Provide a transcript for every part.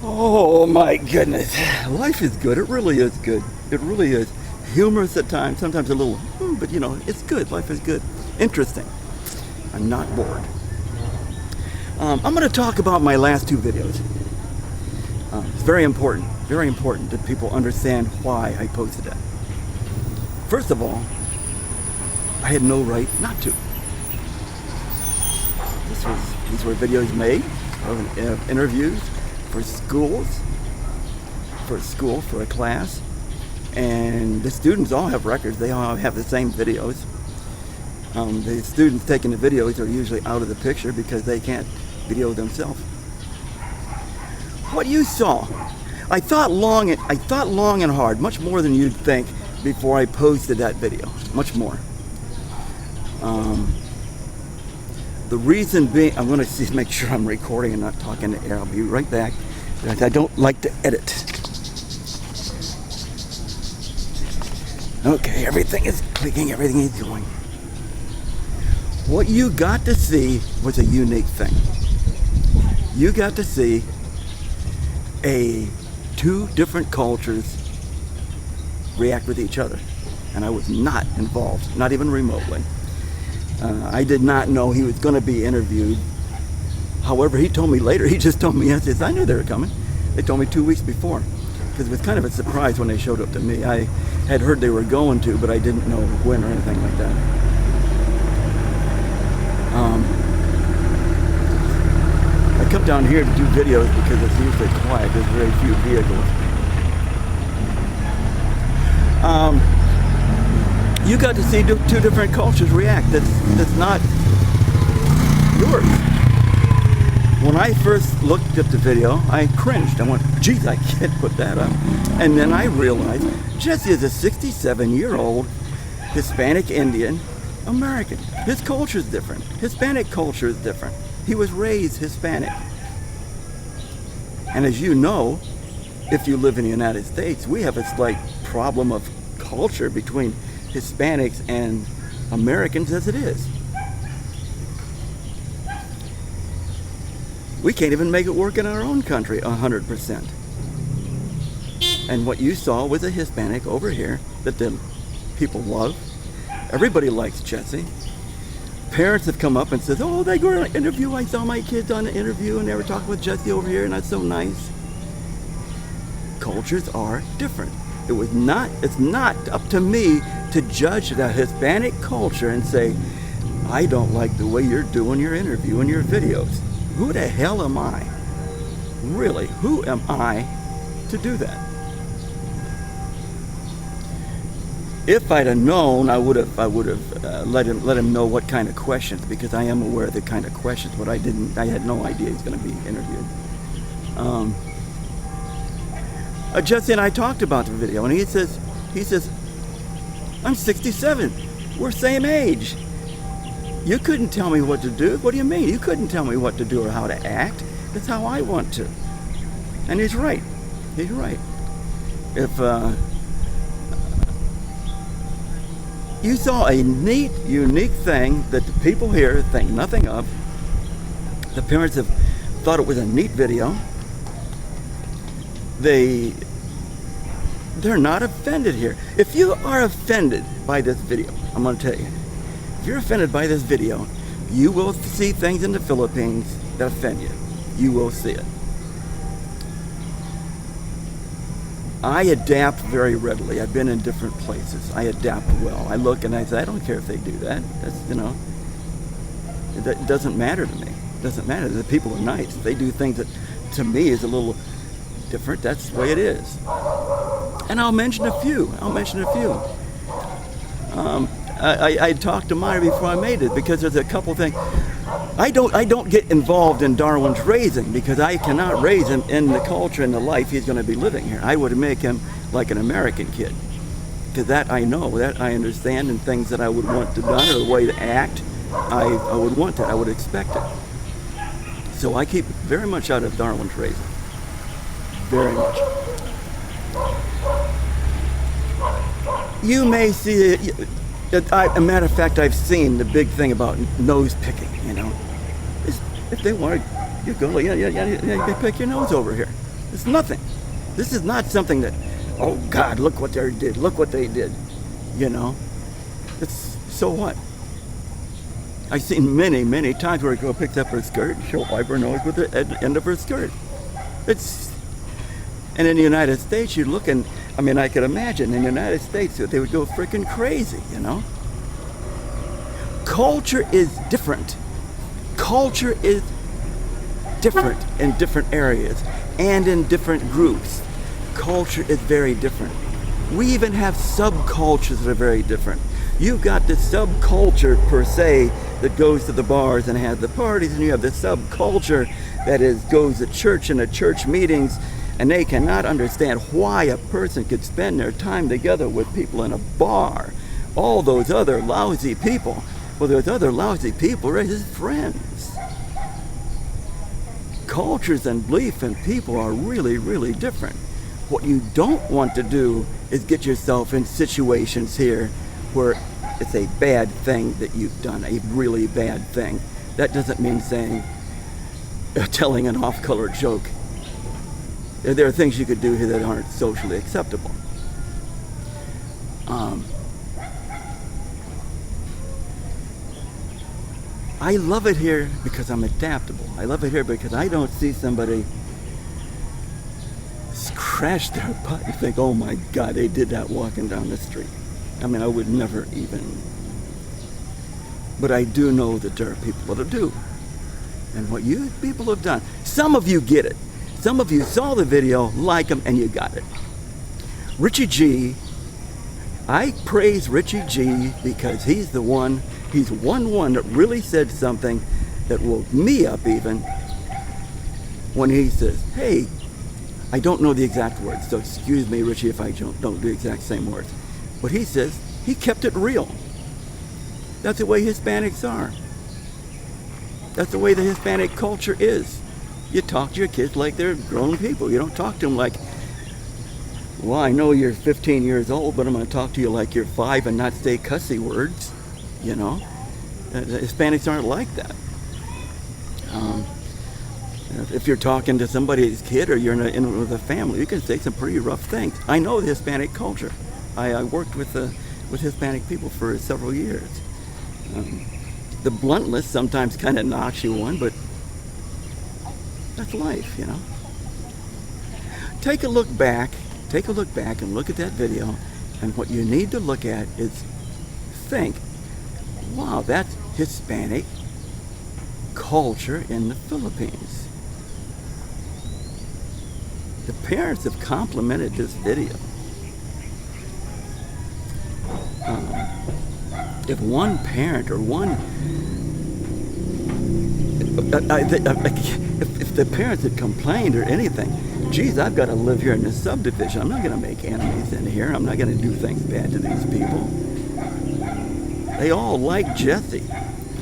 Oh my goodness. Life is good. It really is good. It really is. Humorous at times, sometimes a little, but it's good. Life is good. Interesting. I'm not bored. I'm going to talk about my last two videos. It's very important that people understand why I posted that. First of all, I had no right not to. These were videos made of interviews for schools, for a class, and the students all have records. They all have the same videos. The students taking the videos are usually out of the picture because they can't video themselves. What you saw, I thought long and hard, much more than you'd think, before I posted that video. Much more. The reason being, I'm going to make sure I'm recording and not talking to air. I'll be right back. I don't like to edit. Okay, everything is clicking, everything is going. What you got to see was a unique thing. You got to see two different cultures react with each other. And I was not involved, not even remotely. I did not know he was going to be interviewed. However, he told me later, he just told me yesterday, I knew they were coming. They told me 2 weeks before, because it was kind of a surprise when they showed up to me. I had heard they were going to, but I didn't know when or anything like that. I come down here to do videos because it's usually quiet. There's very few vehicles. You got to see two different cultures react. That's not yours. When I first looked at the video, I cringed. I went, geez, I can't put that up. And then I realized Jesse is a 67-year-old Hispanic Indian American. His culture is different. Hispanic culture is different. He was raised Hispanic. And as you know, if you live in the United States, we have a slight problem of culture between Hispanics and Americans as it is. We can't even make it work in our own country 100%. And what you saw was a Hispanic over here that the people love. Everybody likes Jesse. Parents have come up and said, oh, they go on an interview. I saw my kids on the interview and they were talking with Jesse over here and that's so nice. Cultures are different. It's not up to me to judge the Hispanic culture and say, I don't like the way you're doing your interview and your videos. Who the hell am I? Really, who am I to do that? If I'd have known, I would have let him know what kind of questions, because I am aware of the kind of questions, but I had no idea he's going to be interviewed. Jesse and I talked about the video, and he says, I'm 67. We're same age. You couldn't tell me what to do. What do you mean? You couldn't tell me what to do or how to act. That's how I want to. And he's right. He's right. If you saw a neat, unique thing that the people here think nothing of, the parents have thought it was a neat video. They're not offended here. If you are offended by this video, I'm going to tell you, if you're offended by this video, you will see things in the Philippines that offend you. You will see it. I adapt very readily. I've been in different places. I adapt well. I look and I say, I don't care if they do that. That's, it doesn't matter to me. It doesn't matter. The people are nice. They do things that to me is a little different. That's the way it is. And I'll mention a few. I talked to Myra before I made it, because there's a couple things. I don't get involved in Darwin's raising, because I cannot raise him in the culture and the life he's going to be living here. I would make him like an American kid, because that I know, that I understand, and things that I would want to done or the way to act, I would want that. I would expect it. So I keep very much out of Darwin's raising. Very much. You may see it. A matter of fact, I've seen the big thing about nose picking. If they want to, you go, you pick your nose over here. It's nothing. This is not something that, oh God, look what they did. Look what they did. You know, it's so what? I've seen many, many times where a girl picks up her skirt, she'll wipe her nose with the end of her skirt. And in the United States, you look and, I mean, I could imagine in the United States that they would go freaking crazy, you know? Culture is different. Culture is different in different areas and in different groups. Culture is very different. We even have subcultures that are very different. You've got the subculture per se that goes to the bars and has the parties, and you have the subculture that goes to church and to church meetings, and they cannot understand why a person could spend their time together with people in a bar. All those other lousy people, well, those other lousy people are his friends. Cultures and belief and people are really, really different. What you don't want to do is get yourself in situations here where it's a bad thing that you've done, a really bad thing. That doesn't mean telling an off-color joke. There are things you could do here that aren't socially acceptable. I love it here because I'm adaptable. I love it here because I don't see somebody crash their butt and think, oh my God, they did that walking down the street. I mean, I would never even. But I do know that there are people that do. And what you people have done, some of you get it. Some of you saw the video, like them, and you got it. Richie G, I praise Richie G because he's one that really said something that woke me up even when he says, hey, I don't know the exact words, so excuse me, Richie, if I don't do the exact same words. But he says, he kept it real. That's the way Hispanics are. That's the way the Hispanic culture is. You talk to your kids like they're grown people. You don't talk to them like, well, I know you're 15 years old, but I'm going to talk to you like you're 5 and not say cussy words. You know, Hispanics aren't like that. If you're talking to somebody's kid or you're in with a family, you can say some pretty rough things. I know the Hispanic culture. I worked with Hispanic people for several years. The bluntness sometimes kind of knocks you one, but that's life, you know. Take a look back and look at that video, and what you need to look at is think, wow, that's Hispanic culture in the Philippines. The parents have complimented this video. If one parent or if the parents had complained or anything, geez, I've got to live here in this subdivision. I'm not going to make enemies in here. I'm not going to do things bad to these people. They all like Jesse.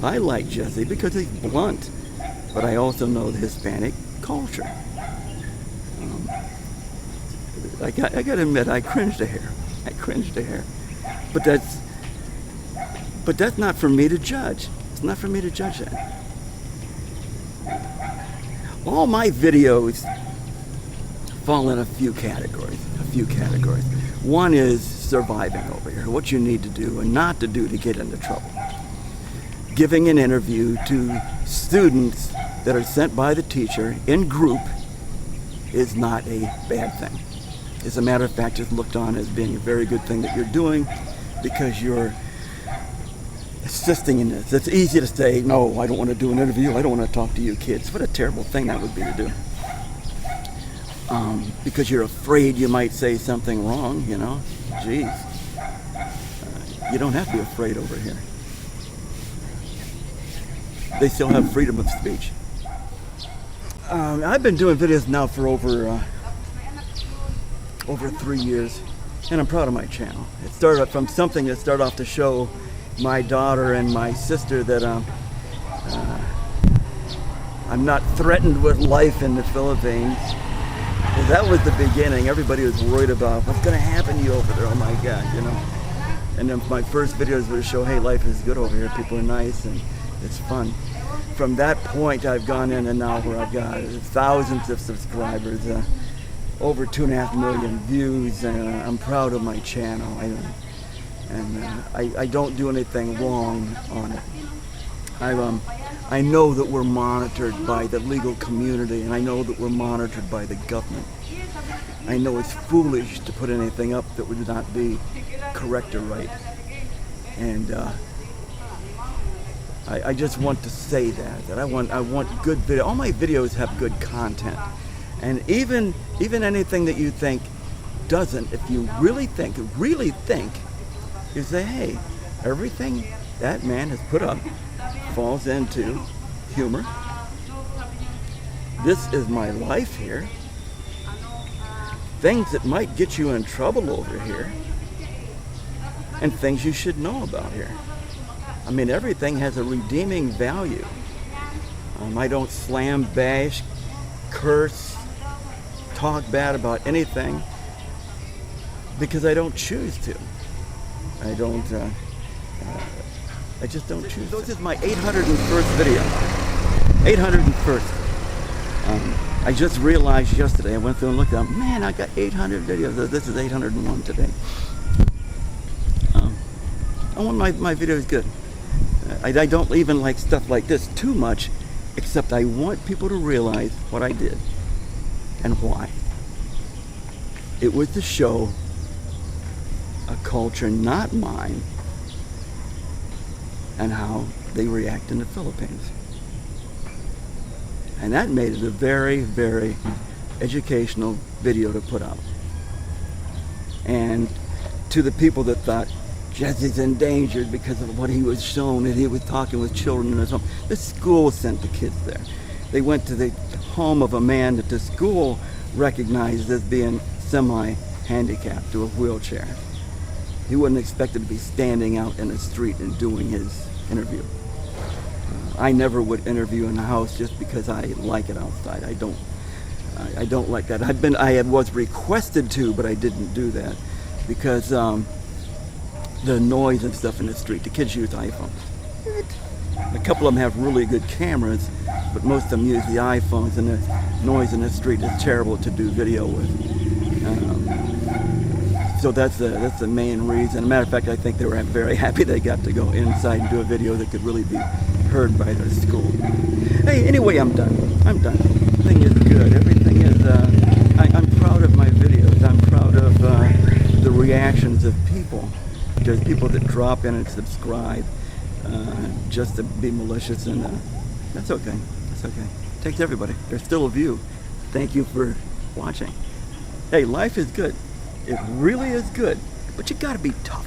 I like Jesse because he's blunt, but I also know the Hispanic culture. I got to admit, I cringed a hair. But that's not for me to judge. It's not for me to judge that. All my videos fall in a few categories. One is surviving over here, what you need to do and not to do to get into trouble. Giving an interview to students that are sent by the teacher in group is not a bad thing. As a matter of fact, it's looked on as being a very good thing that you're doing because you're assisting in this. It's easy to say, no, I don't want to do an interview. I don't want to talk to you kids. What a terrible thing that would be to do. Because you're afraid you might say something wrong, you know. Geez. You don't have to be afraid over here. They still have freedom of speech. I've been doing videos now for over 3 years, and I'm proud of my channel. It started from something that started off to show my daughter and my sister that I'm not threatened with life in the Philippines. And that was the beginning. Everybody was worried about what's going to happen to you over there. Oh my God, you know. And then my first videos were to show, hey, life is good over here. People are nice and it's fun. From that point, I've gone in and now where I've got thousands of subscribers. over 2.5 million views, and I'm proud of my channel. I don't do anything wrong on it. I know that we're monitored by the legal community, and I know that we're monitored by the government. I know it's foolish to put anything up that would not be correct or right. And I just want to say that I want good video. All my videos have good content. And even anything that you think doesn't, if you really think, you say, hey, everything that man has put up falls into humor. This is my life here. Things that might get you in trouble over here, and things you should know about here. I mean, everything has a redeeming value. I don't slam, bash, curse, talk bad about anything because I don't choose to. I just don't choose to. This is my 801st video. 801st. I just realized yesterday, I went through and looked at them, man, I got 800 videos. This is 801 today. I want my videos good. I don't even like stuff like this too much, except I want people to realize what I did and why. It was to show a culture not mine and how they react in the Philippines. And that made it a very, very educational video to put out. And to the people that thought Jesse's endangered because of what he was shown, and he was talking with children in his home, the school sent the kids there. They went to the home of a man that the school recognized as being semi-handicapped to a wheelchair. He wasn't expected to be standing out in the street and doing his interview. I never would interview in a house just because I like it outside. I don't like that. I was requested to, but I didn't do that because the noise and stuff in the street. The kids use iPhones. A couple of them have really good cameras, but most of them use the iPhones, and the noise in the street is terrible to do video with. So that's the main reason. As a matter of fact, I think they were very happy they got to go inside and do a video that could really be heard by their school. Hey, anyway, I'm done. Everything is good. Everything is, I'm proud of my videos. I'm proud of the reactions of people. There's people that drop in and subscribe just to be malicious, and that's okay. That's okay. Takes everybody. There's still a view. Thank you for watching. Hey, life is good. It really is good, but you gotta be tough.